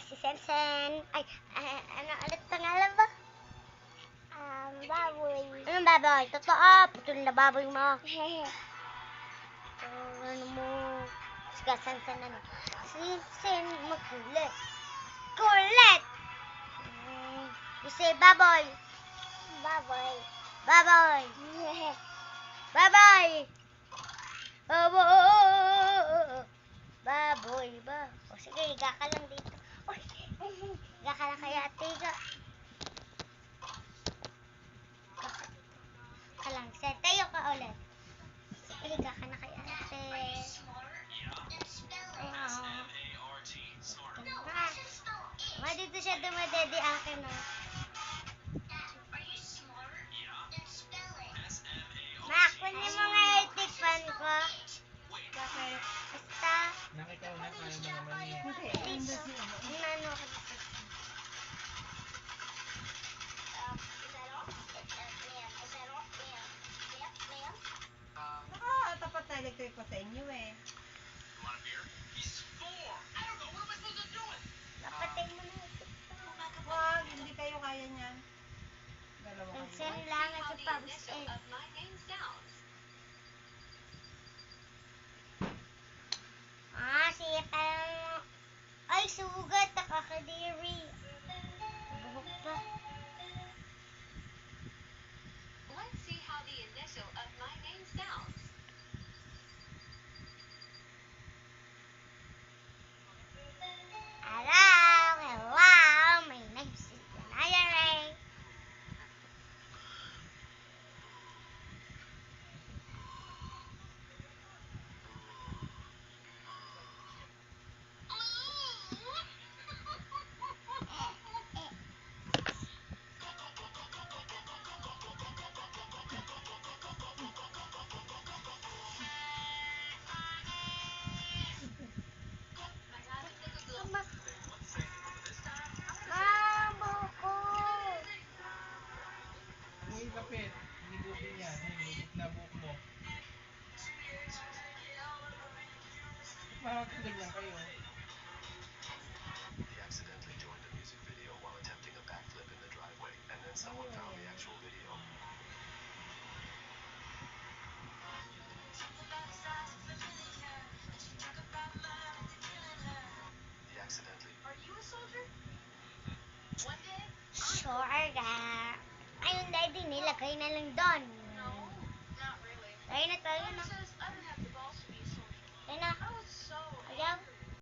si Sensen. Ay, ano ulit pangalan ba? Baboy. Anong baboy? Totoo, putol na baboy mo. Ano mo? Sige, Sensen ano? Sensen, makulit. Kulit! You say baboy. Baboy. Baboy. Baboy. Baboy. Baboy ba? O sige, higa ka lang dito. Uy, higa ka lang kaya ate, higa. Ka lang, Sen. Tayo ka ulit. Sige, higa ka na kaya ate. Dito siya dumadede akin, no? Mak, kunin mo nga yung tikpan ko. Bakit? Basta, Nakikaw na, kaya mo naman yun. Hindi. ano ako dito. Tapat na electric ko sa inyo eh. Kapatid mo na yung tikpan. Wag, hindi kayo kaya niyan. Dalawa kayo. Sensen lang, ito pa. Siya parang... Ay, sugat. Nakakadiri. Buhok pa. Let's see how the initial of my name sounds. Hello. My name is Naya Ray. Uy, kapit. Hindi gupin yan. Higit na buhok mo. Makakalig lang kayo. He accidentally joined a music video while attempting a backflip in the driveway, and then someone found the actual video. He accidentally... Are you a soldier? One day? Sure ka. Ayun, daddy, nilagay na lang doon. No, not really. Tayo na. Mom says I don't have the balls to be a soldier. Tayo na. I was so Ayaw. angry.